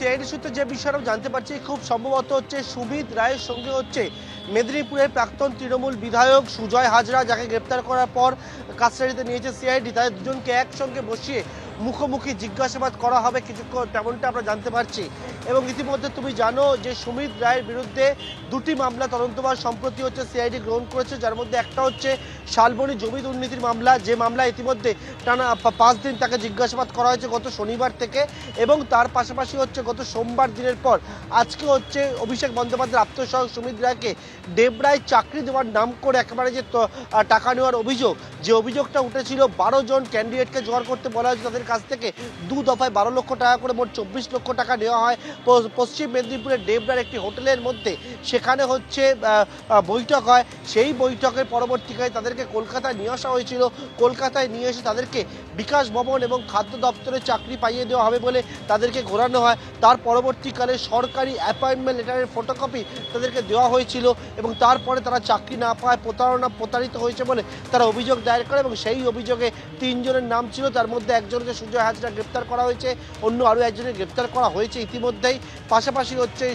CID সূত্রে যে বিষয়টা জানতে পারছি খুব সম্ভবত হচ্ছে সুমিত রায়ের সঙ্গে হচ্ছে মেদিনীপুরের প্রাক্তন তৃণমূল বিধায়ক সুজয় হাজরা, যাকে গ্রেপ্তার করার পর কাস্টাডিতে নিয়েছে সিআইডি, তাদের দুজনকে একসঙ্গে বসিয়ে মুখোমুখি জিজ্ঞাসাবাদ করা হবে কিছুক্ষণ, তেমনটা আমরা জানতে পারছি। এবং ইতিমধ্যে তুমি জানো যে সুমিত রায়ের বিরুদ্ধে দুটি মামলা তদন্তভার সম্প্রতি হচ্ছে সিআইডি গ্রহণ করেছে, যার মধ্যে একটা হচ্ছে শালবনী জমি দুর্নীতির মামলা, যে মামলা ইতিমধ্যে টানা 5 দিন তাকে জিজ্ঞাসাবাদ করা হয়েছে গত শনিবার থেকে। এবং তার পাশাপাশি হচ্ছে গত সোমবার দিনের পর আজকে হচ্ছে অভিষেক বন্দ্যোপাধ্যায়ের আত্মসহায়ক সুমিত রায়কে ডেবরায় চাকরি দেওয়ার নাম করে একেবারে যে টাকা নেওয়ার অভিযোগ, যে অভিযোগটা উঠেছিল 12 জন ক্যান্ডিডেটকে জোগাড় করতে বলা হয়েছে তাদের কাছ থেকে 2 দফায় 12 লক্ষ টাকা করে মোট 24 লক্ষ টাকা নেওয়া হয় পশ্চিম মেদিনীপুরের ডেবরার একটি হোটেলের মধ্যে। সেখানে হচ্ছে বৈঠক হয়, সেই বৈঠকের পরবর্তীকালে তাদেরকে কলকাতায় নিয়ে আসা হয়েছিল। কলকাতায় নিয়ে এসে তাদেরকে বিকাশ ভবন এবং খাদ্য দপ্তরে চাকরি পাইয়ে দেওয়া হবে বলে তাদেরকে ঘোরানো হয়। তার পরবর্তীকালে সরকারি অ্যাপয়েন্টমেন্ট লেটারের ফটোকপি তাদেরকে দেওয়া হয়েছিল এবং তারপরে তারা চাকরি না পায় প্রতারিত হয়েছে বলে তারা অভিযোগ দায়ের করে। এবং সেই অভিযোগে 3 জনের নাম ছিল, তার মধ্যে একজনকে সুজয় হাজরা গ্রেপ্তার করা হয়েছে, অন্য আরও একজনের গ্রেপ্তার করা হয়েছে ইতিমধ্যেই। পাশাপাশি হচ্ছে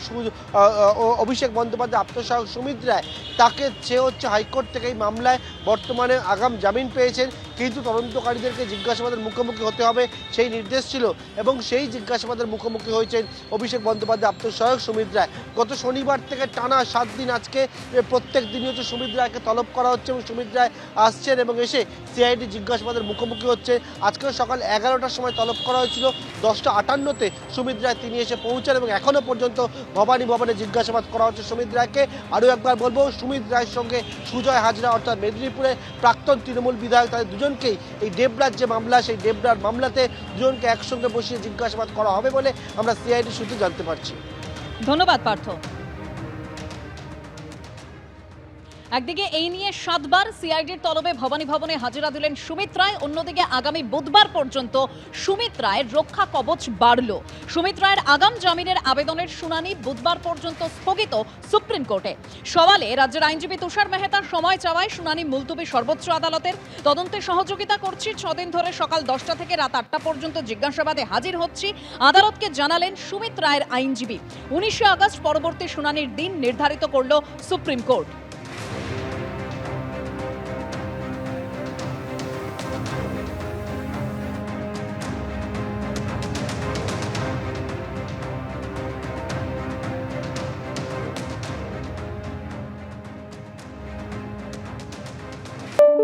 অভিষেক বন্দ্যোপাধ্যায় আত্মসহায়ক সুমিত রায়, তাকে সে হচ্ছে হাইকোর্ট থেকে এই মামলায় বর্তমানে আগাম জামিন পেয়েছেন, কিন্তু তদন্তকারীদেরকে জিজ্ঞাসাবাদের মুখোমুখি হতে হবে সেই নির্দেশ ছিল এবং সেই জিজ্ঞাসাবাদের মুখোমুখি হয়েছেন অভিষেক বন্দ্যোপাধ্যায় আত্মসহায়ক সুমিত রায়। গত শনিবার থেকে টানা 7 দিন আজকে প্রত্যেক দিনই হচ্ছে সুমিত রায়কে তলব করা হচ্ছে এবং সুমিত রায় আসছেন এবং এসে সিআইডি জিজ্ঞাসাবাদের মুখোমুখি হচ্ছে। আজকেও সকাল 11টার সময় তলব করা হয়েছিল, 10:58-তে সুমিত রায় তিনি এসে পৌঁছান এবং এখনও পর্যন্ত ভবানী ভবনে জিজ্ঞাসাবাদ করা হচ্ছে সুমিত রায়কে। আরও একবার বলবো, সুমিত রায়ের সঙ্গে সুজয় হাজরা অর্থাৎ মেদিনীপুরের প্রাক্তন তৃণমূল বিধায়ক, তাদের দুজনকেই এই ডেবরার যে মামলা সেই ডেবরার মামলাতে দুজনকে একসঙ্গে বসিয়ে জিজ্ঞাসাবাদ করা হবে বলে আমরা সিআইডি সূত্রে জানতে পারছি। ধন্যবাদ পার্থ। একদিকে এই নিয়ে 7 বার সিআইডির তলবে ভবানী ভবনে হাজিরা দিলেন সুমিত রায়, অন্যদিকে আগামী বুধবার পর্যন্ত সুমিত রায়ের রক্ষা কবচ বাড়ল। সুমিত রায়ের আগাম জামিনের আবেদনের শুনানি বুধবার পর্যন্ত স্থগিত সুপ্রিম কোর্টে। সওয়ালে রাজ্যের আইনজীবী তুষার মেহতার সময় চাওয়ায় শুনানি মুলতবি সর্বোচ্চ আদালতের। তদন্তে সহযোগিতা করছি, 6 দিন ধরে সকাল 10টা থেকে রাত 8টা পর্যন্ত জিজ্ঞাসাবাদে হাজির হচ্ছি, আদালতকে জানালেন সুমিত রায়ের আইনজীবী। 19শে আগস্ট পরবর্তী শুনানির দিন নির্ধারিত করল সুপ্রিম কোর্ট।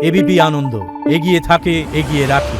এবিপি আনন্দ, এগিয়ে থাকে, এগিয়ে রাখে।